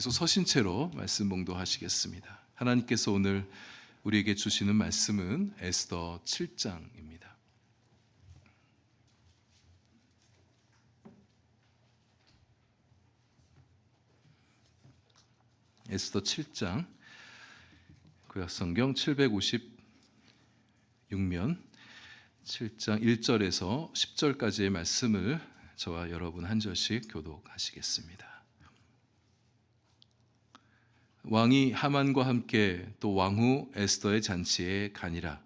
계속 서신 채로 말씀 봉독하시겠습니다. 하나님께서 오늘 우리에게 주시는 말씀은 에스더 7장입니다. 에스더 7장, 구약성경 756면 7장 1절에서 10절까지의 말씀을 저와 여러분 한 절씩 교독하시겠습니다. 왕이 하만과 함께 또 왕후 에스더의 잔치에 가니라.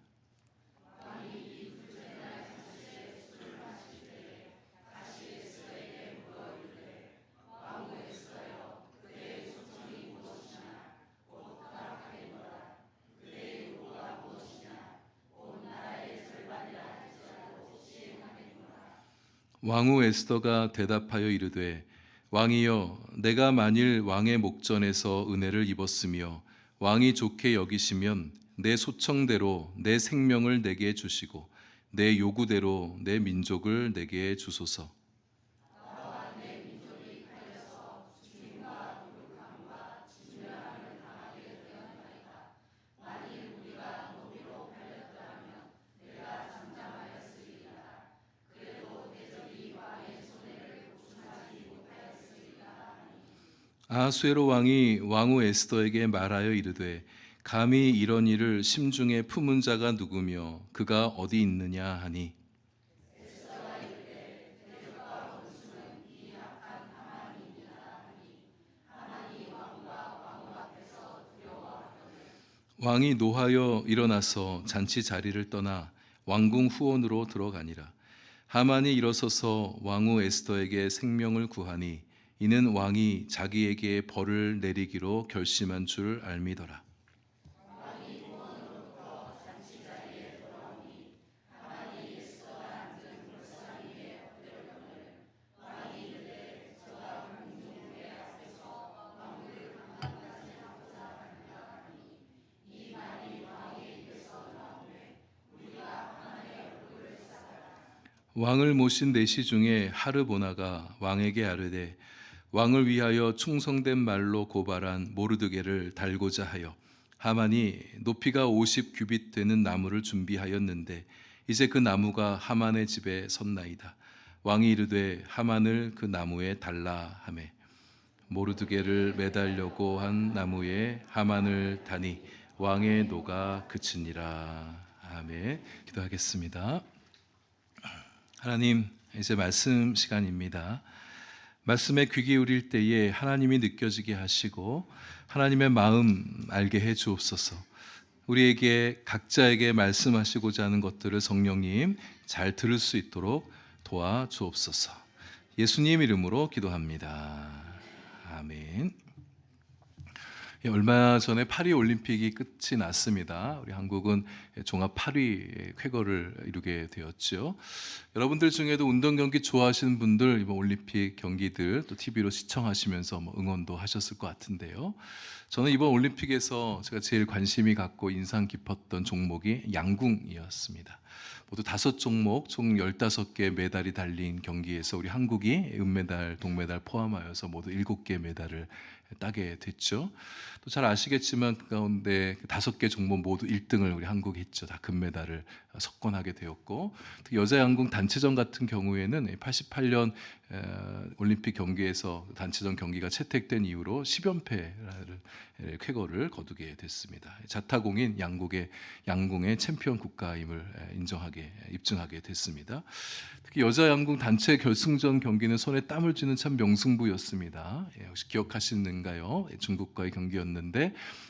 왕후 에스더가 대답하여 이르되 왕이여, 내가 만일 왕의 목전에서 은혜를 입었으며 왕이 좋게 여기시면 내 소청대로 내 생명을 내게 주시고 내 요구대로 내 민족을 내게 주소서. 아하수에로 왕이 왕후 에스더에게 말하여 이르되 감히 이런 일을 심중에 품은 자가 누구며 그가 어디 있느냐 하니, 왕이 노하여 일어나서 잔치 자리를 떠나 왕궁 후원으로 들어가니라. 하만이 일어서서 왕후 에스더에게 생명을 구하니 이는 왕이 자기에게 벌을 내리기로 결심한 줄 알미더라. 왕을 모신 내시 중에 하르보나가 왕에게 아뢰되 왕을 위하여 충성된 말로 고발한 모르드게를 달고자 하여 하만이 높이가 50규빗 되는 나무를 준비하였는데 이제 그 나무가 하만의 집에 섰나이다. 왕이 이르되 하만을 그 나무에 달라 하매 모르드게를 매달려고 한 나무에 하만을 다니 왕의 노가 그치니라. 아멘. 기도하겠습니다. 하나님, 이제 말씀 시간입니다. 말씀에 귀 기울일 때에 하나님이 느껴지게 하시고 하나님의 마음 알게 해 주옵소서. 우리에게 각자에게 말씀하시고자 하는 것들을 성령님 잘 들을 수 있도록 도와 주옵소서. 예수님 이름으로 기도합니다. 아멘. 얼마 전에 파리 올림픽이 끝이 났습니다. 우리 한국은 종합 8위 쾌거를 이루게 되었죠. 여러분들 중에도 운동 경기 좋아하시는 분들 이번 올림픽 경기들 또 TV로 시청하시면서 응원도 하셨을 것 같은데요. 저는 이번 올림픽에서 제가 제일 관심이 갖고 인상 깊었던 종목이 양궁이었습니다. 모두 5종목 총 15개 메달이 달린 경기에서 우리 한국이 은메달, 동메달 포함하여서 모두 7개 메달을 따게 됐죠. 또 잘 아시겠지만 그 가운데 5개 종목 모두 1등을 우리 한국이 했죠. 다 금메달을 석권하게 되었고, 특히 여자 양궁 단체전 같은 경우에는 88년 올림픽 경기에서 단체전 경기가 채택된 이후로 10연패를 쾌거를 거두게 됐습니다. 자타공인 양궁의 챔피언 국가임을 입증하게 됐습니다. 특히 여자 양궁 단체 결승전 경기는 손에 땀을 쥐는 참 명승부였습니다. 혹시 기억하시는가요? 중국과의 경기였는데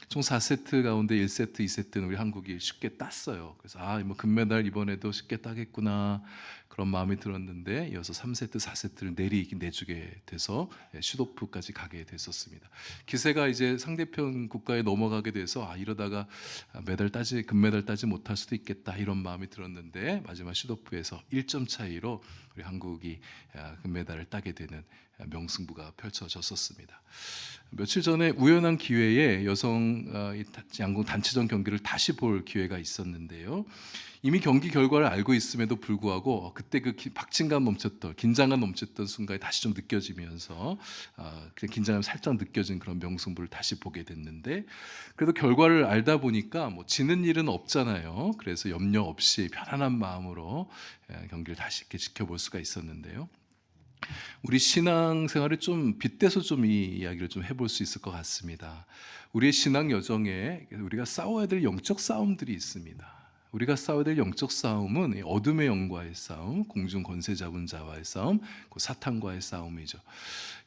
총 4세트 가운데 1세트, 2세트는 우리 한국이 쉽게 땄어요. 그래서 뭐 금메달 이번에도 쉽게 따겠구나 그런 마음이 들었는데 이어서 3세트, 4세트를 내주게 돼서 슈도프까지 가게 됐었습니다. 기세가 이제 상대편 국가에 넘어가게 돼서 이러다가 금메달 따지 못할 수도 있겠다 이런 마음이 들었는데 마지막 슈도프에서 1점 차이로 우리 한국이 금메달을 따게 되는 명승부가 펼쳐졌었습니다. 며칠 전에 우연한 기회에 여성 양궁 단체전 경기를 다시 볼 기회가 있었는데요. 이미 경기 결과를 알고 있음에도 불구하고 그때 그 박진감 넘쳤던, 긴장감 넘쳤던 순간이 다시 좀 느껴지면서 그 긴장감이 살짝 느껴진 그런 명승부를 다시 보게 됐는데, 그래도 결과를 알다 보니까 뭐 지는 일은 없잖아요. 그래서 염려 없이 편안한 마음으로 경기를 다시 이렇게 지켜볼 수가 있었는데요. 우리 신앙생활을 좀 빗대서 좀 이 이야기를 좀 해볼 수 있을 것 같습니다. 우리의 신앙 여정에 우리가 싸워야 될 영적 싸움들이 있습니다. 우리가 싸워야 될 영적 싸움은 어둠의 영과의 싸움, 공중 권세 잡은 자와의 싸움, 그 사탄과의 싸움이죠.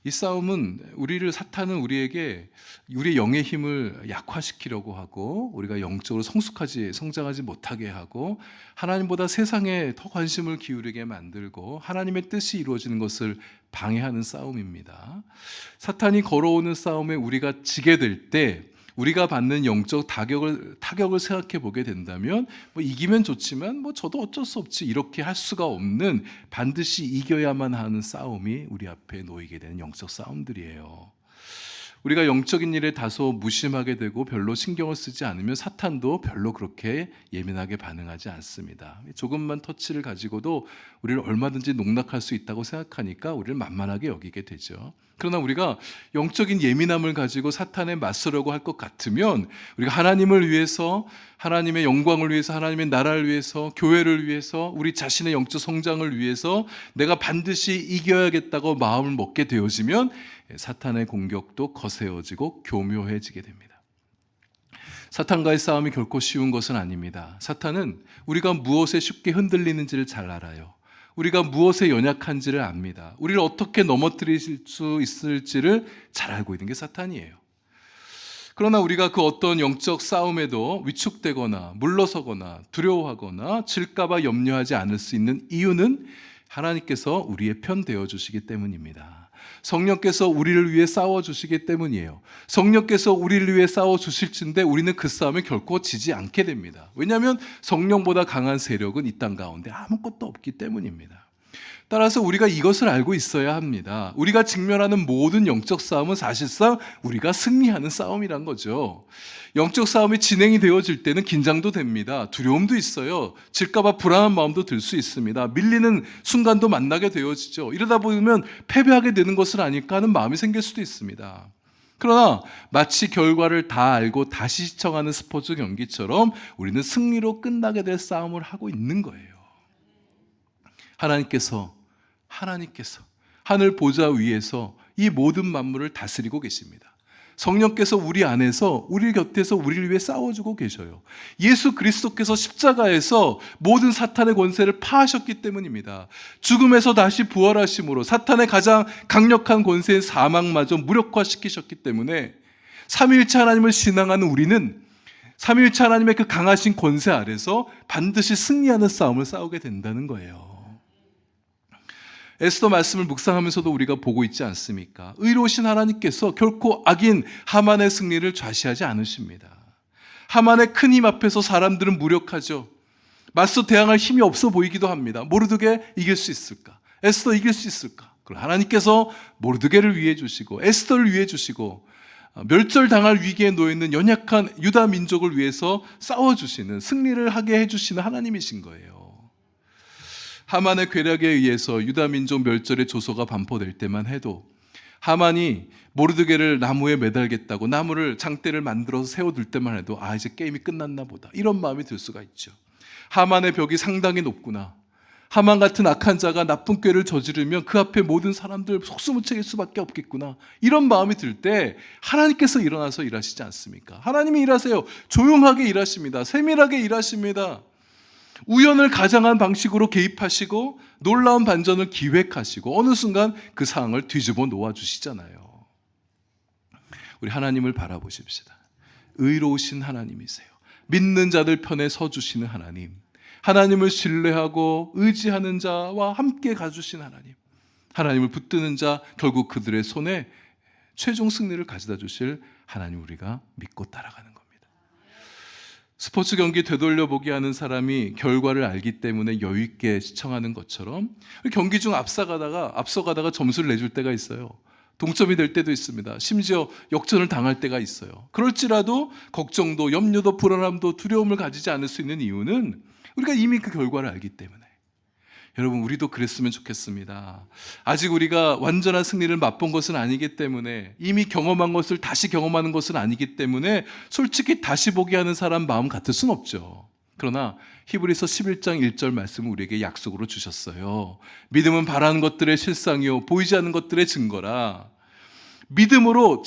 이 싸움은 사탄은 우리에게 우리의 영의 힘을 약화시키려고 하고, 우리가 영적으로 성장하지 못하게 하고, 하나님보다 세상에 더 관심을 기울이게 만들고 하나님의 뜻이 이루어지는 것을 방해하는 싸움입니다. 사탄이 걸어오는 싸움에 우리가 지게 될 때 우리가 받는 영적 타격을 생각해 보게 된다면, 뭐 이기면 좋지만 뭐 저도 어쩔 수 없지, 이렇게 할 수가 없는, 반드시 이겨야만 하는 싸움이 우리 앞에 놓이게 되는 영적 싸움들이에요. 우리가 영적인 일에 다소 무심하게 되고 별로 신경을 쓰지 않으면 사탄도 별로 그렇게 예민하게 반응하지 않습니다. 조금만 터치를 가지고도 우리를 얼마든지 농락할 수 있다고 생각하니까 우리를 만만하게 여기게 되죠. 그러나 우리가 영적인 예민함을 가지고 사탄에 맞서려고 할 것 같으면, 우리가 하나님을 위해서, 하나님의 영광을 위해서, 하나님의 나라를 위해서, 교회를 위해서, 우리 자신의 영적 성장을 위해서 내가 반드시 이겨야겠다고 마음을 먹게 되어지면 사탄의 공격도 거세어지고 교묘해지게 됩니다. 사탄과의 싸움이 결코 쉬운 것은 아닙니다. 사탄은 우리가 무엇에 쉽게 흔들리는지를 잘 알아요. 우리가 무엇에 연약한지를 압니다. 우리를 어떻게 넘어뜨릴 수 있을지를 잘 알고 있는 게 사탄이에요. 그러나 우리가 그 어떤 영적 싸움에도 위축되거나 물러서거나 두려워하거나 질까봐 염려하지 않을 수 있는 이유는 하나님께서 우리의 편 되어 주시기 때문입니다. 성령께서 우리를 위해 싸워주시기 때문이에요. 성령께서 우리를 위해 싸워주실진데 우리는 그 싸움에 결코 지지 않게 됩니다. 왜냐하면 성령보다 강한 세력은 이 땅 가운데 아무것도 없기 때문입니다. 따라서 우리가 이것을 알고 있어야 합니다. 우리가 직면하는 모든 영적 싸움은 사실상 우리가 승리하는 싸움이란 거죠. 영적 싸움이 진행이 되어질 때는 긴장도 됩니다. 두려움도 있어요. 질까봐 불안한 마음도 들 수 있습니다. 밀리는 순간도 만나게 되어지죠. 이러다 보면 패배하게 되는 것을 아닐까 하는 마음이 생길 수도 있습니다. 그러나 마치 결과를 다 알고 다시 시청하는 스포츠 경기처럼 우리는 승리로 끝나게 될 싸움을 하고 있는 거예요. 하나님께서 하늘 보좌 위에서 이 모든 만물을 다스리고 계십니다. 성령께서 우리 안에서, 우리 곁에서 우리를 위해 싸워주고 계셔요. 예수 그리스도께서 십자가에서 모든 사탄의 권세를 파하셨기 때문입니다. 죽음에서 다시 부활하심으로 사탄의 가장 강력한 권세인 사망마저 무력화시키셨기 때문에 삼위일체 하나님을 신앙하는 우리는 삼위일체 하나님의 그 강하신 권세 아래서 반드시 승리하는 싸움을 싸우게 된다는 거예요. 에스더 말씀을 묵상하면서도 우리가 보고 있지 않습니까? 의로우신 하나님께서 결코 악인 하만의 승리를 좌시하지 않으십니다. 하만의 큰 힘 앞에서 사람들은 무력하죠. 맞서 대항할 힘이 없어 보이기도 합니다. 모르드게 이길 수 있을까? 에스더 이길 수 있을까? 그러나 하나님께서 모르드게를 위해 주시고 에스더를 위해 주시고 멸절당할 위기에 놓여있는 연약한 유다 민족을 위해서 싸워주시는, 승리를 하게 해주시는 하나님이신 거예요. 하만의 괴력에 의해서 유다 민족 멸절의 조소가 반포될 때만 해도 하만이 모르드게를 나무에 매달겠다고 나무를 장대를 만들어서 세워둘 때만 해도 이제 게임이 끝났나 보다, 이런 마음이 들 수가 있죠. 하만의 벽이 상당히 높구나. 하만 같은 악한 자가 나쁜 꾀를 저지르면 그 앞에 모든 사람들 속수무책일 수밖에 없겠구나, 이런 마음이 들 때 하나님께서 일어나서 일하시지 않습니까? 하나님이 일하세요. 조용하게 일하십니다. 세밀하게 일하십니다. 우연을 가장한 방식으로 개입하시고 놀라운 반전을 기획하시고 어느 순간 그 상황을 뒤집어 놓아주시잖아요. 우리 하나님을 바라보십시다. 의로우신 하나님이세요. 믿는 자들 편에 서주시는 하나님, 하나님을 신뢰하고 의지하는 자와 함께 가주신 하나님, 하나님을 붙드는 자, 결국 그들의 손에 최종 승리를 가져다 주실 하나님, 우리가 믿고 따라가는 겁니다. 스포츠 경기 되돌려보기 하는 사람이 결과를 알기 때문에 여유 있게 시청하는 것처럼 경기 중 앞서가다가 점수를 내줄 때가 있어요. 동점이 될 때도 있습니다. 심지어 역전을 당할 때가 있어요. 그럴지라도 걱정도 염려도 불안함도 두려움을 가지지 않을 수 있는 이유는 우리가 이미 그 결과를 알기 때문에. 여러분, 우리도 그랬으면 좋겠습니다. 아직 우리가 완전한 승리를 맛본 것은 아니기 때문에, 이미 경험한 것을 다시 경험하는 것은 아니기 때문에 솔직히 다시 보게 하는 사람 마음 같을 순 없죠. 그러나 히브리서 11장 1절 말씀을 우리에게 약속으로 주셨어요. 믿음은 바라는 것들의 실상이요 보이지 않는 것들의 증거라. 믿음으로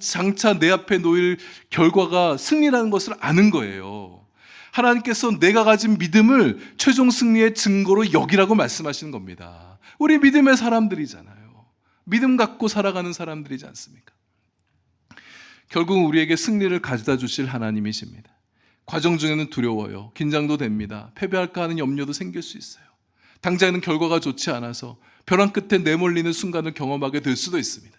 장차 내 앞에 놓일 결과가 승리라는 것을 아는 거예요. 하나님께서 내가 가진 믿음을 최종 승리의 증거로 여기라고 말씀하시는 겁니다. 우리 믿음의 사람들이잖아요. 믿음 갖고 살아가는 사람들이지 않습니까? 결국 우리에게 승리를 가져다 주실 하나님이십니다. 과정 중에는 두려워요. 긴장도 됩니다. 패배할까 하는 염려도 생길 수 있어요. 당장은 결과가 좋지 않아서 벼랑 끝에 내몰리는 순간을 경험하게 될 수도 있습니다.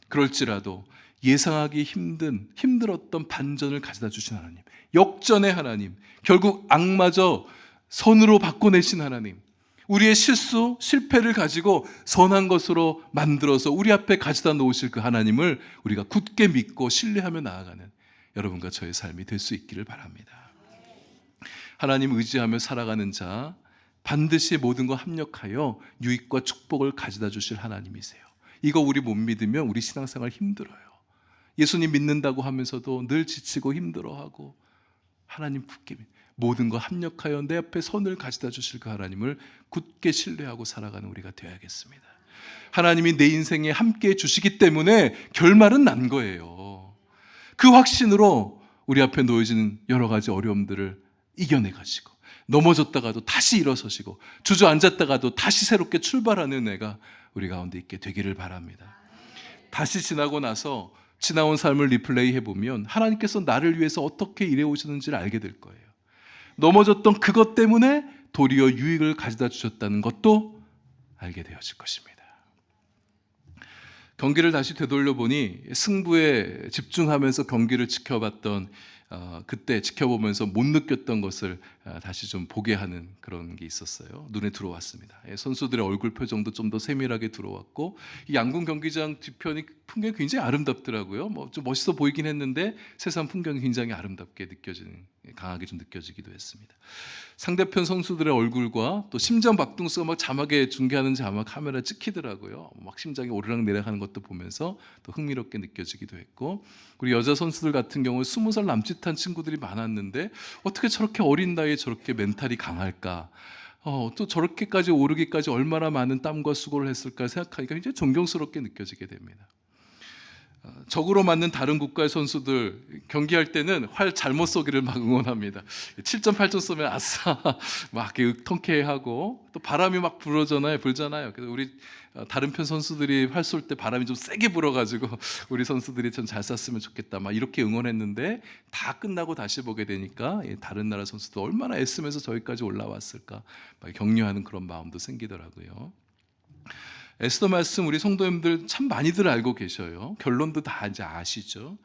그럴지라도 예상하기 힘들었던 반전을 가져다 주신 하나님, 역전의 하나님, 결국 악마저 선으로 바꿔내신 하나님, 우리의 실수, 실패를 가지고 선한 것으로 만들어서 우리 앞에 가져다 놓으실 그 하나님을 우리가 굳게 믿고 신뢰하며 나아가는 여러분과 저의 삶이 될 수 있기를 바랍니다. 하나님 의지하며 살아가는 자, 반드시 모든 거 합력하여 유익과 축복을 가져다 주실 하나님이세요. 이거 우리 못 믿으면 우리 신앙생활 힘들어요. 예수님 믿는다고 하면서도 늘 지치고 힘들어하고, 하나님 굳게 모든 거 합력하여 내 앞에 선을 가져다 주실 그 하나님을 굳게 신뢰하고 살아가는 우리가 되어야겠습니다. 하나님이 내 인생에 함께해 주시기 때문에 결말은 난 거예요. 그 확신으로 우리 앞에 놓여지는 여러 가지 어려움들을 이겨내가지고, 넘어졌다가도 다시 일어서시고, 주저앉았다가도 다시 새롭게 출발하는 애가 우리 가운데 있게 되기를 바랍니다. 다시 지나고 나서 지나온 삶을 리플레이 해보면 하나님께서 나를 위해서 어떻게 일해 오셨는지를 알게 될 거예요. 넘어졌던 그것 때문에 도리어 유익을 가져다 주셨다는 것도 알게 되어질 것입니다. 경기를 다시 되돌려보니 승부에 집중하면서 경기를 지켜봤던 그때 지켜보면서 못 느꼈던 것을 다시 좀 보게 하는 그런 게 있었어요. 눈에 들어왔습니다. 선수들의 얼굴 표정도 좀 더 세밀하게 들어왔고, 이 양궁 경기장 뒤편이 풍경이 굉장히 아름답더라고요. 뭐 좀 멋있어 보이긴 했는데 세상 풍경이 굉장히 아름답게 느껴지는, 강하게 좀 느껴지기도 했습니다. 상대편 선수들의 얼굴과 또 심장 박동수가 막 자막에 중계하는 자막 카메라 찍히더라고요. 막 심장이 오르락 내리락하는 것도 보면서 또 흥미롭게 느껴지기도 했고, 우리 여자 선수들 같은 경우 20살 남짓한 친구들이 많았는데 어떻게 저렇게 어린 나이에 저렇게 멘탈이 강할까? 또 저렇게까지 오르기까지 얼마나 많은 땀과 수고를 했을까 생각하니까 굉장히 존경스럽게 느껴지게 됩니다. 적으로 맞는 다른 국가의 선수들 경기할 때는 활 잘못 쏘기를 막 응원합니다. 7점, 8점 쏘면 아싸 막 통쾌하고, 또 바람이 막 불잖아요. 그래서 우리 다른 편 선수들이 활 쏠 때 바람이 좀 세게 불어가지고 우리 선수들이 좀 잘 쐈으면 좋겠다 막 이렇게 응원했는데, 다 끝나고 다시 보게 되니까 다른 나라 선수도 얼마나 애쓰면서 저기까지 올라왔을까 막 격려하는 그런 마음도 생기더라고요. 에스더 말씀 우리 성도님들 참 많이들 알고 계셔요. 결론도 다 이제 아시죠.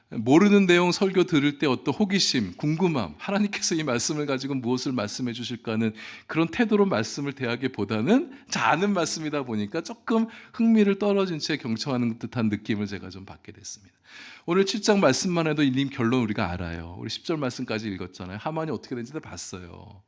모르는 내용 설교 들을 때 어떤 호기심, 궁금함, 하나님께서 이 말씀을 가지고 무엇을 말씀해 주실까 하는 그런 태도로 말씀을 대하기보다는 잘 아는 말씀이다 보니까 조금 흥미를 떨어진 채 경청하는 듯한 느낌을 제가 좀 받게 됐습니다. 오늘 7장 말씀만 해도 이미 결론 우리가 알아요. 우리 10절 말씀까지 읽었잖아요. 하만이 어떻게 된지 다 봤어요.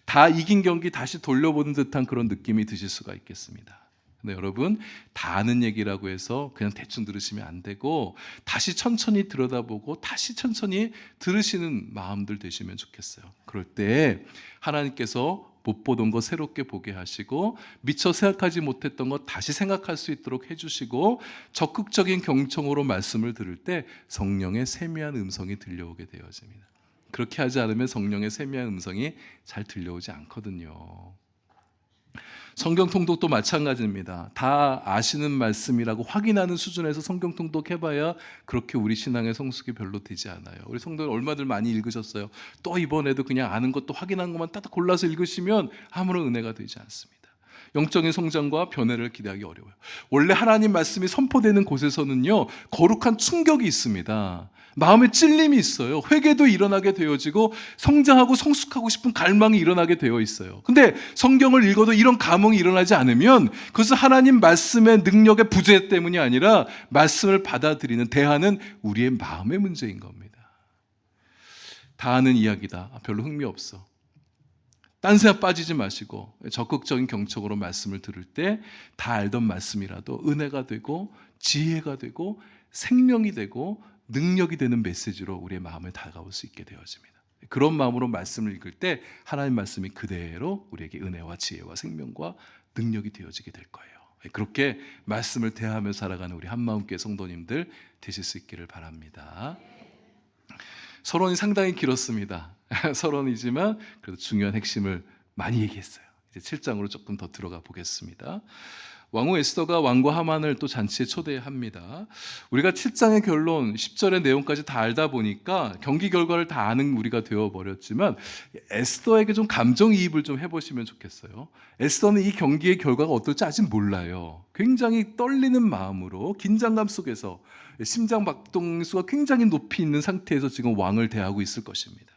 다 이긴 경기 다시 돌려보는 듯한 그런 느낌이 드실 수가 있겠습니다. 근데 여러분, 다 아는 얘기라고 해서 그냥 대충 들으시면 안 되고, 다시 천천히 들여다보고 다시 천천히 들으시는 마음들 되시면 좋겠어요. 그럴 때 하나님께서 못 보던 거 새롭게 보게 하시고, 미처 생각하지 못했던 거 다시 생각할 수 있도록 해주시고, 적극적인 경청으로 말씀을 들을 때 성령의 세미한 음성이 들려오게 되어집니다. 그렇게 하지 않으면 성령의 세미한 음성이 잘 들려오지 않거든요. 성경 통독도 마찬가지입니다. 다 아시는 말씀이라고 확인하는 수준에서 성경 통독해봐야 그렇게 우리 신앙의 성숙이 별로 되지 않아요. 우리 성도는 얼마들 많이 읽으셨어요. 또 이번에도 그냥 아는 것도 확인한 것만 딱 골라서 읽으시면 아무런 은혜가 되지 않습니다. 영적인 성장과 변화를 기대하기 어려워요. 원래 하나님 말씀이 선포되는 곳에서는요, 거룩한 충격이 있습니다. 마음에 찔림이 있어요. 회개도 일어나게 되어지고 성장하고 성숙하고 싶은 갈망이 일어나게 되어 있어요. 근데 성경을 읽어도 이런 감흥이 일어나지 않으면 그것은 하나님 말씀의 능력의 부재 때문이 아니라 말씀을 받아들이는, 대하는 우리의 마음의 문제인 겁니다. 다 아는 이야기다. 별로 흥미없어. 딴 생각 빠지지 마시고 적극적인 경청으로 말씀을 들을 때 다 알던 말씀이라도 은혜가 되고 지혜가 되고 생명이 되고 능력이 되는 메시지로 우리의 마음에 다가올 수 있게 되어집니다. 그런 마음으로 말씀을 읽을 때 하나님 말씀이 그대로 우리에게 은혜와 지혜와 생명과 능력이 되어지게 될 거예요. 그렇게 말씀을 대하며 살아가는 우리 한마음교회 성도님들 되실 수 있기를 바랍니다. 서론이 상당히 길었습니다. 서론이지만 그래도 중요한 핵심을 많이 얘기했어요. 이제 7장으로 조금 더 들어가 보겠습니다. 왕후 에스더가 왕과 하만을 또 잔치에 초대합니다. 우리가 7장의 결론, 10절의 내용까지 다 알다 보니까 경기 결과를 다 아는 우리가 되어버렸지만 에스더에게 좀 감정이입을 좀 해보시면 좋겠어요. 에스더는 이 경기의 결과가 어떨지 아직 몰라요. 굉장히 떨리는 마음으로 긴장감 속에서 심장 박동수가 굉장히 높이 있는 상태에서 지금 왕을 대하고 있을 것입니다.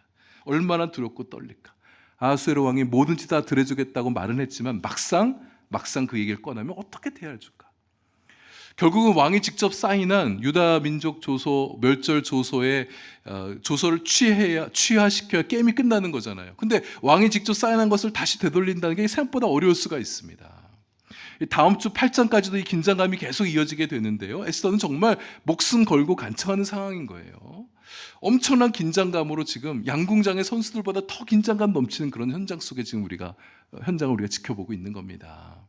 얼마나 두렵고 떨릴까. 아하수에로 왕이 뭐든지 다 들어주겠다고 말은 했지만 막상 그 얘기를 꺼내면 어떻게 대할줄까? 결국은 왕이 직접 사인한 유다 민족 조소, 멸절 조소의 조서를 취하시켜야 게임이 끝나는 거잖아요. 근데 왕이 직접 사인한 것을 다시 되돌린다는 게 생각보다 어려울 수가 있습니다. 다음 주 8장까지도 이 긴장감이 계속 이어지게 되는데요. 에스더는 정말 목숨 걸고 간청하는 상황인 거예요. 엄청난 긴장감으로 지금 양궁장의 선수들보다 더 긴장감 넘치는 그런 현장 속에 지금 현장을 우리가 지켜보고 있는 겁니다.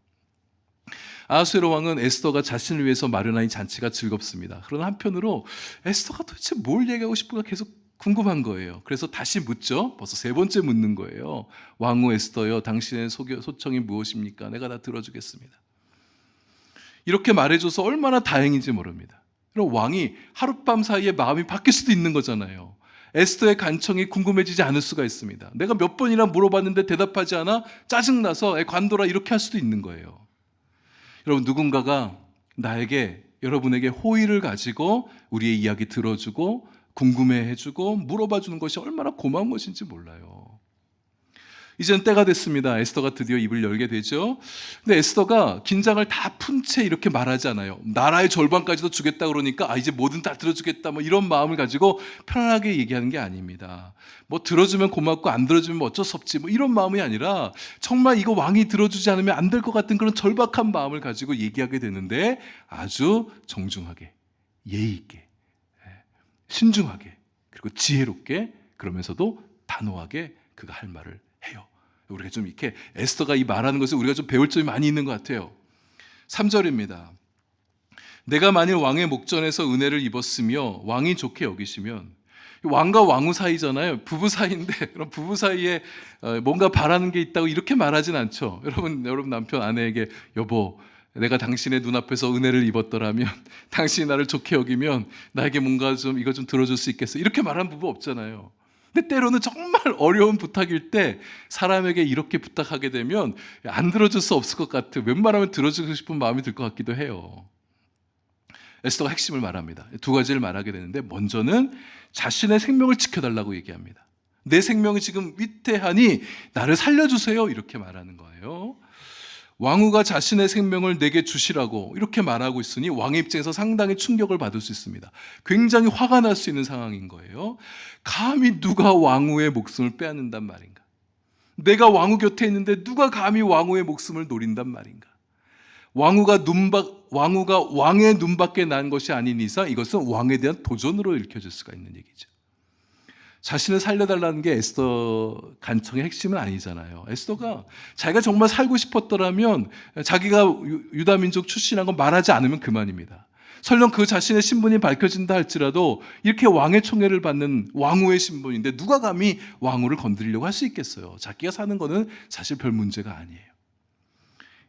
아하수에로 왕은 에스더가 자신을 위해서 마련한 이 잔치가 즐겁습니다. 그러나 한편으로 에스더가 도대체 뭘 얘기하고 싶은가 계속 궁금한 거예요. 그래서 다시 묻죠. 벌써 3번째 묻는 거예요. 왕후 에스더여, 당신의 소청이 무엇입니까? 내가 다 들어주겠습니다. 이렇게 말해줘서 얼마나 다행인지 모릅니다. 그럼 왕이 하룻밤 사이에 마음이 바뀔 수도 있는 거잖아요. 에스더의 간청이 궁금해지지 않을 수가 있습니다. 내가 몇 번이나 물어봤는데 대답하지 않아 짜증나서 관둬라 이렇게 할 수도 있는 거예요. 여러분, 누군가가 여러분에게 호의를 가지고 우리의 이야기 들어주고 궁금해해주고 물어봐주는 것이 얼마나 고마운 것인지 몰라요. 이제는 때가 됐습니다. 에스더가 드디어 입을 열게 되죠. 근데 에스더가 긴장을 다 푼 채 이렇게 말하지 않아요. 나라의 절반까지도 주겠다 그러니까 이제 뭐든 다 들어주겠다 이런 마음을 가지고 편안하게 얘기하는 게 아닙니다. 들어주면 고맙고 안 들어주면 어쩔 수 없지 이런 마음이 아니라 정말 이거 왕이 들어주지 않으면 안 될 것 같은 그런 절박한 마음을 가지고 얘기하게 되는데 아주 정중하게, 예의 있게, 신중하게, 그리고 지혜롭게, 그러면서도 단호하게 그가 할 말을 해요. 우리가 좀 이렇게 에스더가 이 말하는 것을 우리가 좀 배울 점이 많이 있는 것 같아요. 3절입니다. 내가 만일 왕의 목전에서 은혜를 입었으며 왕이 좋게 여기시면, 왕과 왕후 사이잖아요. 부부 사이인데 그럼 부부 사이에 뭔가 바라는 게 있다고 이렇게 말하진 않죠. 여러분 남편 아내에게 여보, 내가 당신의 눈앞에서 은혜를 입었더라면, 당신이 나를 좋게 여기면 나에게 뭔가 좀 이거 좀 들어줄 수 있겠어, 이렇게 말하는 부부 없잖아요. 근데 때로는 정말 어려운 부탁일 때 사람에게 이렇게 부탁하게 되면 안 들어줄 수 없을 것 같아요. 웬만하면 들어주고 싶은 마음이 들 것 같기도 해요. 에스더가 핵심을 말합니다. 2가지를 말하게 되는데, 먼저는 자신의 생명을 지켜달라고 얘기합니다. 내 생명이 지금 위태하니 나를 살려주세요, 이렇게 말하는 거예요. 왕후가 자신의 생명을 내게 주시라고 이렇게 말하고 있으니 왕의 입장에서 상당히 충격을 받을 수 있습니다. 굉장히 화가 날 수 있는 상황인 거예요. 감히 누가 왕후의 목숨을 빼앗는단 말인가? 내가 왕후 곁에 있는데 누가 감히 왕후의 목숨을 노린단 말인가? 왕후가 왕의 눈밖에 난 것이 아닌 이상 이것은 왕에 대한 도전으로 읽혀질 수가 있는 얘기죠. 자신을 살려달라는 게 에스더 간청의 핵심은 아니잖아요. 에스더가 자기가 정말 살고 싶었더라면 자기가 유다 민족 출신한 건 말하지 않으면 그만입니다. 설령 그 자신의 신분이 밝혀진다 할지라도 이렇게 왕의 총애를 받는 왕후의 신분인데 누가 감히 왕후를 건드리려고 할 수 있겠어요. 자기가 사는 거는 사실 별 문제가 아니에요.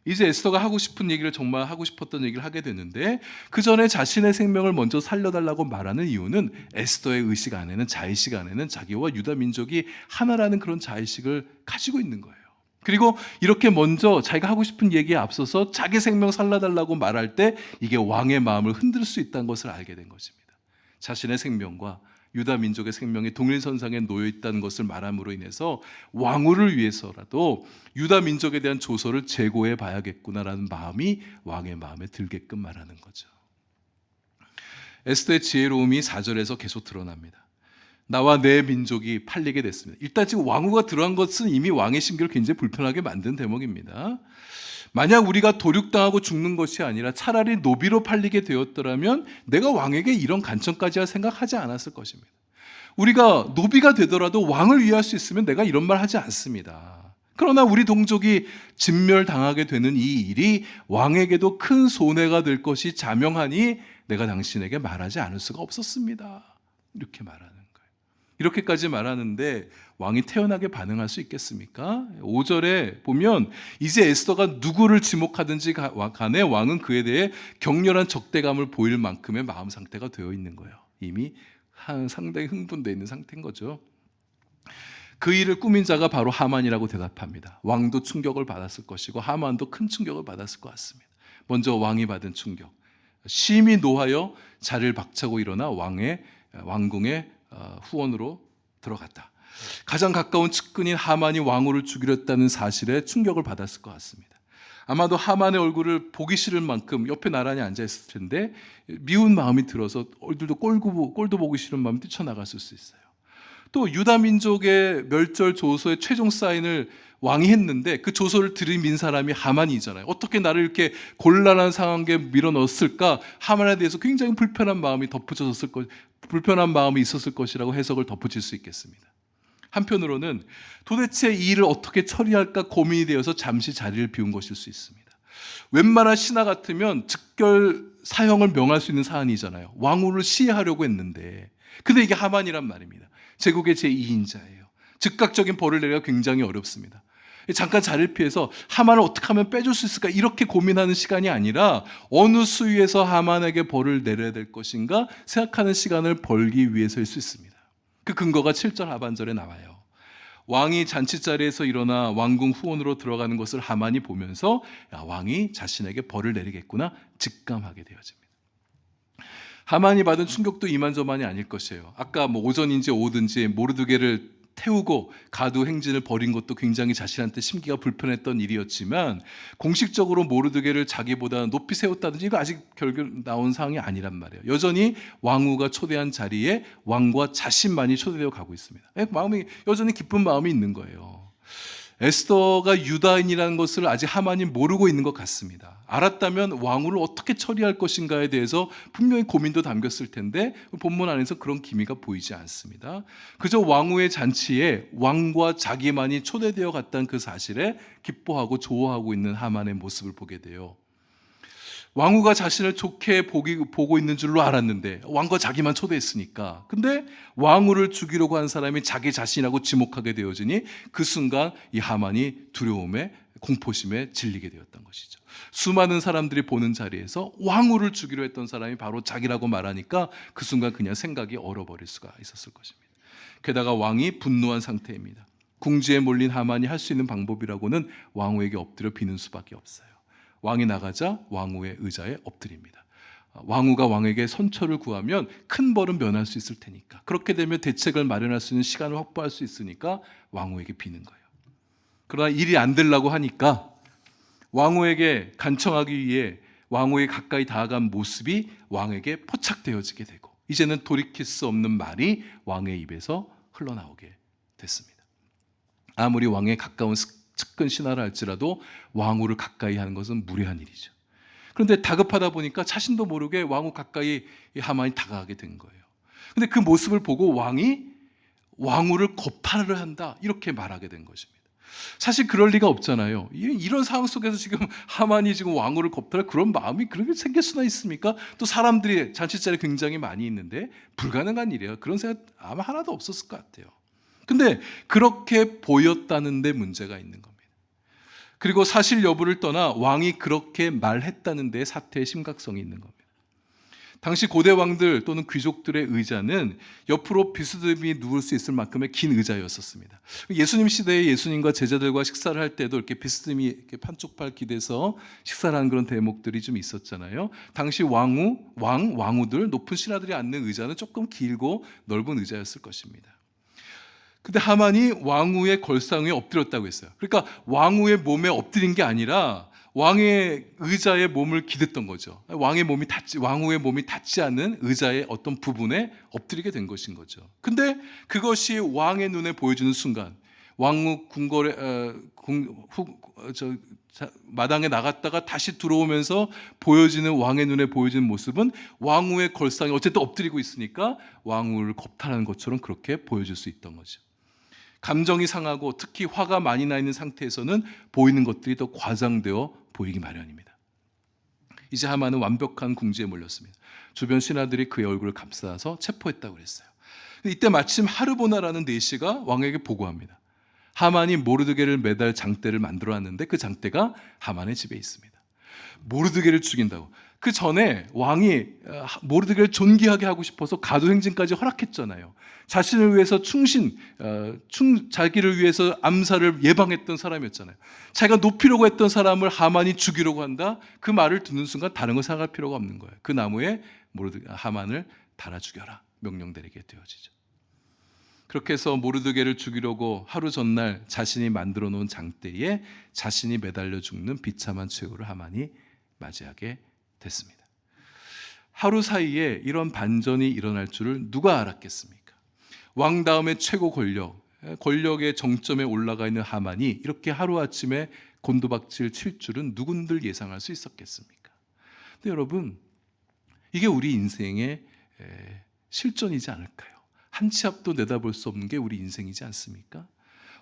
이제 에스더가 하고 싶은 얘기를, 정말 하고 싶었던 얘기를 하게 되는데, 그 전에 자신의 생명을 먼저 살려달라고 말하는 이유는 에스더의 의식 안에는, 자의식 안에는 자기와 유다 민족이 하나라는 그런 자의식을 가지고 있는 거예요. 그리고 이렇게 먼저 자기가 하고 싶은 얘기에 앞서서 자기 생명 살려달라고 말할 때 이게 왕의 마음을 흔들 수 있다는 것을 알게 된 것입니다. 자신의 생명과 유다 민족의 생명이 동일선상에 놓여 있다는 것을 말함으로 인해서 왕후를 위해서라도 유다 민족에 대한 조서를 재고해 봐야겠구나라는 마음이 왕의 마음에 들게끔 말하는 거죠. 에스더의 지혜로움이 4절에서 계속 드러납니다. 나와 내 민족이 팔리게 됐습니다. 일단 지금 왕후가 들어간 것은 이미 왕의 심기를 굉장히 불편하게 만든 대목입니다. 만약 우리가 도륙당하고 죽는 것이 아니라 차라리 노비로 팔리게 되었더라면 내가 왕에게 이런 간청까지 생각하지 않았을 것입니다. 우리가 노비가 되더라도 왕을 위할 수 있으면 내가 이런 말 하지 않습니다. 그러나 우리 동족이 진멸당하게 되는 이 일이 왕에게도 큰 손해가 될 것이 자명하니 내가 당신에게 말하지 않을 수가 없었습니다. 이렇게 말하는 거예요. 이렇게까지 말하는데 왕이 태연하게 반응할 수 있겠습니까? 5절에 보면 이제 에스더가 누구를 지목하든지 간에 왕은 그에 대해 격렬한 적대감을 보일 만큼의 마음 상태가 되어 있는 거예요. 이미 상당히 흥분되어 있는 상태인 거죠. 그 일을 꾸민 자가 바로 하만이라고 대답합니다. 왕도 충격을 받았을 것이고 하만도 큰 충격을 받았을 것 같습니다. 먼저 왕이 받은 충격. 심히 노하여 자리를 박차고 일어나 왕궁의 후원으로 들어갔다. 가장 가까운 측근인 하만이 왕후를 죽이려 했다는 사실에 충격을 받았을 것 같습니다. 아마도 하만의 얼굴을 보기 싫을 만큼 옆에 나란히 앉아있을 텐데 미운 마음이 들어서 얼굴도 꼴도 보기 싫은 마음이 뛰쳐나갔을 수 있어요. 또 유다 민족의 멸절 조서의 최종 사인을 왕이 했는데 그 조서를 들이민 사람이 하만이잖아요. 어떻게 나를 이렇게 곤란한 상황에 밀어넣었을까? 하만에 대해서 굉장히 불편한 마음이 불편한 마음이 있었을 것이라고 해석을 덧붙일 수 있겠습니다. 한편으로는 도대체 이 일을 어떻게 처리할까 고민이 되어서 잠시 자리를 비운 것일 수 있습니다. 웬만한 신하 같으면 즉결 사형을 명할 수 있는 사안이잖아요. 왕후를 시해하려고 했는데, 근데 이게 하만이란 말입니다. 제국의 제2인자예요. 즉각적인 벌을 내리기가 굉장히 어렵습니다. 잠깐 자리를 피해서 하만을 어떻게 하면 빼줄 수 있을까 이렇게 고민하는 시간이 아니라 어느 수위에서 하만에게 벌을 내려야 될 것인가 생각하는 시간을 벌기 위해서일 수 있습니다. 그 근거가 7절 하반절에 나와요. 왕이 잔치자리에서 일어나 왕궁 후원으로 들어가는 것을 하만이 보면서 왕이 자신에게 벌을 내리겠구나 직감하게 되어집니다. 하만이 받은 충격도 이만저만이 아닐 것이에요. 아까 오전인지 오후든지 모르드게를 태우고 가두 행진을 벌인 것도 굉장히 자신한테 심기가 불편했던 일이었지만 공식적으로 모르드게를 자기보다 높이 세웠다든지 이거 아직 결국 나온 사항이 아니란 말이에요. 여전히 왕후가 초대한 자리에 왕과 자신만이 초대되어 가고 있습니다. 마음이 여전히 기쁜 마음이 있는 거예요. 에스더가 유다인이라는 것을 아직 하만이 모르고 있는 것 같습니다. 알았다면 왕후를 어떻게 처리할 것인가에 대해서 분명히 고민도 담겼을 텐데 본문 안에서 그런 기미가 보이지 않습니다. 그저 왕후의 잔치에 왕과 자기만이 초대되어 갔다는 그 사실에 기뻐하고 좋아하고 있는 하만의 모습을 보게 돼요. 왕후가 자신을 좋게 보고 있는 줄로 알았는데 왕과 자기만 초대했으니까. 근데 왕후를 죽이려고 한 사람이 자기 자신이라고 지목하게 되어지니 그 순간 이 하만이 두려움에 공포심에 질리게 되었던 것이죠. 수많은 사람들이 보는 자리에서 왕후를 죽이려 했던 사람이 바로 자기라고 말하니까 그 순간 그냥 생각이 얼어버릴 수가 있었을 것입니다. 게다가 왕이 분노한 상태입니다. 궁지에 몰린 하만이 할 수 있는 방법이라고는 왕후에게 엎드려 비는 수밖에 없어요. 왕이 나가자 왕후의 의자에 엎드립니다. 왕후가 왕에게 선처를 구하면 큰 벌은 면할 수 있을 테니까, 그렇게 되면 대책을 마련할 수 있는 시간을 확보할 수 있으니까 왕후에게 비는 거예요. 그러나 일이 안 되려고 하니까 왕후에게 간청하기 위해 왕후에 가까이 다가간 모습이 왕에게 포착되어지게 되고 이제는 돌이킬 수 없는 말이 왕의 입에서 흘러나오게 됐습니다. 아무리 왕에 가까운 측근 신하라 할지라도 왕후를 가까이 하는 것은 무례한 일이죠. 그런데 다급하다 보니까 자신도 모르게 왕후 가까이 하만이 다가가게 된 거예요. 그런데 그 모습을 보고 왕이 왕후를 고파를 한다 이렇게 말하게 된 것입니다. 사실 그럴 리가 없잖아요. 이런 상황 속에서 지금 하만이 지금 왕후를 겁탈 그런 마음이 그렇게 생길 수나 있습니까? 또 사람들이 잔치자리에 굉장히 많이 있는데 불가능한 일이에요. 그런 생각 아마 하나도 없었을 것 같아요. 근데 그렇게 보였다는 데 문제가 있는 겁니다. 그리고 사실 여부를 떠나 왕이 그렇게 말했다는 데 사태의 심각성이 있는 겁니다. 당시 고대 왕들 또는 귀족들의 의자는 옆으로 비스듬히 누울 수 있을 만큼의 긴 의자였었습니다. 예수님 시대에 예수님과 제자들과 식사를 할 때도 이렇게 비스듬히 이렇게 한쪽 기대서 식사를 하는 그런 대목들이 좀 있었잖아요. 당시 왕후들, 높은 신하들이 앉는 의자는 조금 길고 넓은 의자였을 것입니다. 근데 하만이 왕후의 걸상 위에 엎드렸다고 했어요. 그러니까 왕후의 몸에 엎드린 게 아니라 왕의 의자에 몸을 기댔던 거죠. 왕후의 몸이 닿지 않는 의자의 어떤 부분에 엎드리게 된 것인 거죠. 근데 그것이 왕의 눈에 보여주는 순간, 왕후 마당에 나갔다가 다시 들어오면서 보여지는 왕의 눈에 보여지는 모습은 왕후의 걸상에 어쨌든 엎드리고 있으니까 왕후를 겁탈하는 것처럼 그렇게 보여줄 수 있던 거죠. 감정이 상하고 특히 화가 많이 나 있는 상태에서는 보이는 것들이 더 과장되어 보이기 마련입니다. 이제 하만은 완벽한 궁지에 몰렸습니다. 주변 신하들이 그의 얼굴을 감싸서 체포했다고 그랬어요. 이때 마침 하르보나라는 내시가 왕에게 보고합니다. 하만이 모르드게를 매달 장대를 만들어놨는데 그 장대가 하만의 집에 있습니다. 모르드게를 죽인다고. 그 전에 왕이 모르드게를 존귀하게 하고 싶어서 가도행진까지 허락했잖아요. 자신을 위해서 자기를 위해서 암살을 예방했던 사람이었잖아요. 자기가 높이려고 했던 사람을 하만이 죽이려고 한다. 그 말을 듣는 순간 다른 걸 생각할 필요가 없는 거예요. 그 나무에 하만을 달아 죽여라 명령 내리게 되어지죠. 그렇게 해서 모르드게를 죽이려고 하루 전날 자신이 만들어 놓은 장대에 자신이 매달려 죽는 비참한 최후를 하만이 맞이하게 됐습니다. 하루 사이에 이런 반전이 일어날 줄을 누가 알았겠습니까? 왕 다음의 최고 권력의 정점에 올라가 있는 하만이 이렇게 하루아침에 곤두박질 칠 줄은 누군들 예상할 수 있었겠습니까? 근데 여러분, 이게 우리 인생의 실존이지 않을까요? 한 치 앞도 내다볼 수 없는 게 우리 인생이지 않습니까?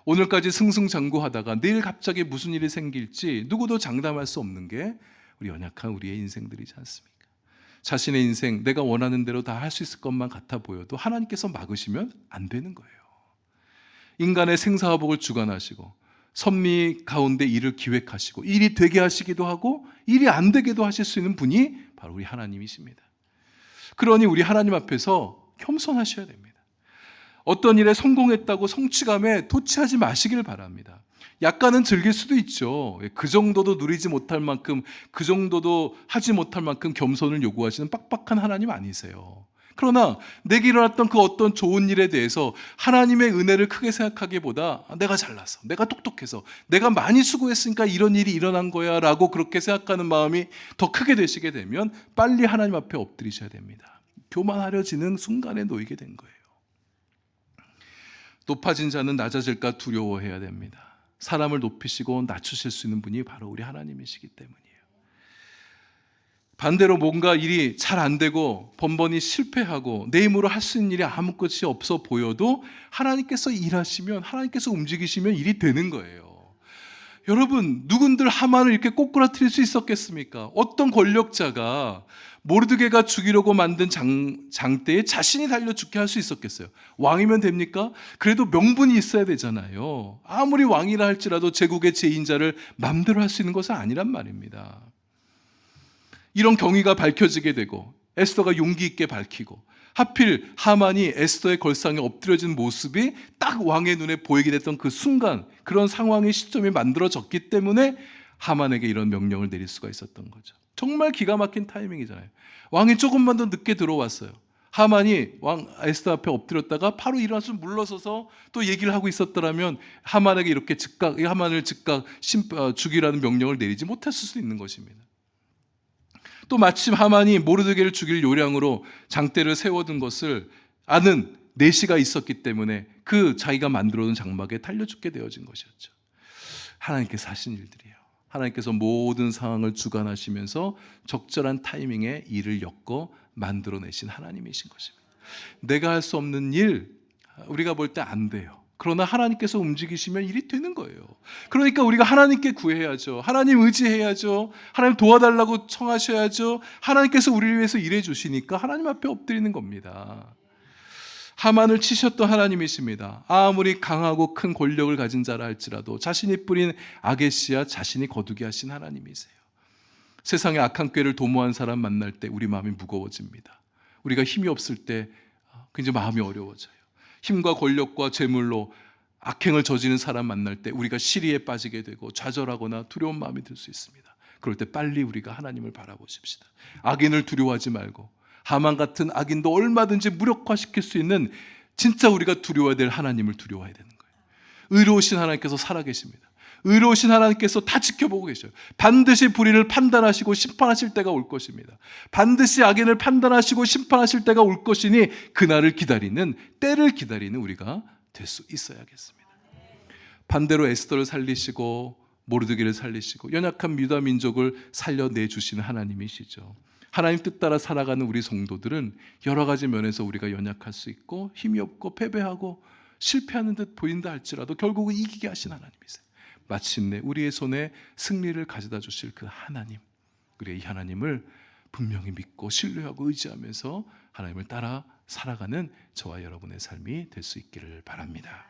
오늘까지 승승장구하다가 내일 갑자기 무슨 일이 생길지 누구도 장담할 수 없는 게 우리 연약한 우리의 인생들이지 않습니까? 자신의 인생 내가 원하는 대로 다 할 수 있을 것만 같아 보여도 하나님께서 막으시면 안 되는 거예요. 인간의 생사화복을 주관하시고 섭리 가운데 일을 기획하시고 일이 되게 하시기도 하고 일이 안 되게도 하실 수 있는 분이 바로 우리 하나님이십니다. 그러니 우리 하나님 앞에서 겸손하셔야 됩니다. 어떤 일에 성공했다고 성취감에 도취하지 마시길 바랍니다. 약간은 즐길 수도 있죠. 그 정도도 누리지 못할 만큼, 그 정도도 하지 못할 만큼 겸손을 요구하시는 빡빡한 하나님 아니세요. 그러나 내게 일어났던 그 어떤 좋은 일에 대해서 하나님의 은혜를 크게 생각하기보다 내가 잘나서, 내가 똑똑해서, 내가 많이 수고했으니까 이런 일이 일어난 거야 라고 그렇게 생각하는 마음이 더 크게 되시게 되면 빨리 하나님 앞에 엎드리셔야 됩니다. 교만하려지는 순간에 놓이게 된 거예요. 높아진 자는 낮아질까 두려워해야 됩니다. 사람을 높이시고 낮추실 수 있는 분이 바로 우리 하나님이시기 때문이에요. 반대로 뭔가 일이 잘 안 되고 번번이 실패하고 내 힘으로 할 수 있는 일이 아무것이 없어 보여도 하나님께서 일하시면, 하나님께서 움직이시면 일이 되는 거예요. 여러분, 누군들 하만을 이렇게 꼬꾸라뜨릴 수 있었겠습니까? 어떤 권력자가 모르드게가 죽이려고 만든 장대에 자신이 달려 죽게 할 수 있었겠어요? 왕이면 됩니까? 그래도 명분이 있어야 되잖아요. 아무리 왕이라 할지라도 제국의 제인자를 맘대로 할 수 있는 것은 아니란 말입니다. 이런 경위가 밝혀지게 되고 에스더가 용기 있게 밝히고 하필 하만이 에스더의 걸상에 엎드려진 모습이 딱 왕의 눈에 보이게 됐던 그 순간, 그런 상황의 시점이 만들어졌기 때문에 하만에게 이런 명령을 내릴 수가 있었던 거죠. 정말 기가 막힌 타이밍이잖아요. 왕이 조금만 더 늦게 들어왔어요. 하만이 왕 에스더 앞에 엎드렸다가 바로 일어나서 물러서서 또 얘기를 하고 있었더라면 하만에게 이렇게 하만을 즉각 죽이라는 명령을 내리지 못했을 수 있는 것입니다. 또 마침 하만이 모르드게를 죽일 요량으로 장대를 세워둔 것을 아는 내시가 있었기 때문에 그 자기가 만들어둔 장막에 달려 죽게 되어진 것이었죠. 하나님께서 하신 일들이에요. 하나님께서 모든 상황을 주관하시면서 적절한 타이밍에 일을 엮어 만들어내신 하나님이신 것입니다. 내가 할 수 없는 일, 우리가 볼 때 안 돼요. 그러나 하나님께서 움직이시면 일이 되는 거예요. 그러니까 우리가 하나님께 구해야죠. 하나님 의지해야죠. 하나님 도와달라고 청하셔야죠. 하나님께서 우리를 위해서 일해 주시니까 하나님 앞에 엎드리는 겁니다. 하만을 치셨던 하나님이십니다. 아무리 강하고 큰 권력을 가진 자라 할지라도 자신이 뿌린 악의 씨앗 자신이 거두게 하신 하나님이세요. 세상의 악한 꾀를 도모한 사람 만날 때 우리 마음이 무거워집니다. 우리가 힘이 없을 때 굉장히 마음이 어려워져요. 힘과 권력과 재물로 악행을 저지르는 사람 만날 때 우리가 시리에 빠지게 되고 좌절하거나 두려운 마음이 들 수 있습니다. 그럴 때 빨리 우리가 하나님을 바라보십시다. 악인을 두려워하지 말고 하만 같은 악인도 얼마든지 무력화시킬 수 있는 진짜 우리가 두려워야 될 하나님을 두려워해야 되는 거예요. 의로우신 하나님께서 살아계십니다. 의로우신 하나님께서 다 지켜보고 계셔요. 반드시 불의를 판단하시고 심판하실 때가 올 것입니다. 반드시 악인을 판단하시고 심판하실 때가 올 것이니 그날을 기다리는, 때를 기다리는 우리가 될 수 있어야겠습니다. 반대로 에스더를 살리시고 모르드게를 살리시고 연약한 유다 민족을 살려내주시는 하나님이시죠. 하나님 뜻 따라 살아가는 우리 성도들은 여러 가지 면에서 우리가 연약할 수 있고 힘이 없고 패배하고 실패하는 듯 보인다 할지라도 결국은 이기게 하신 하나님이세요. 마침내 우리의 손에 승리를 가져다 주실 그 하나님, 그래 이 하나님을 분명히 믿고 신뢰하고 의지하면서 하나님을 따라 살아가는 저와 여러분의 삶이 될 수 있기를 바랍니다.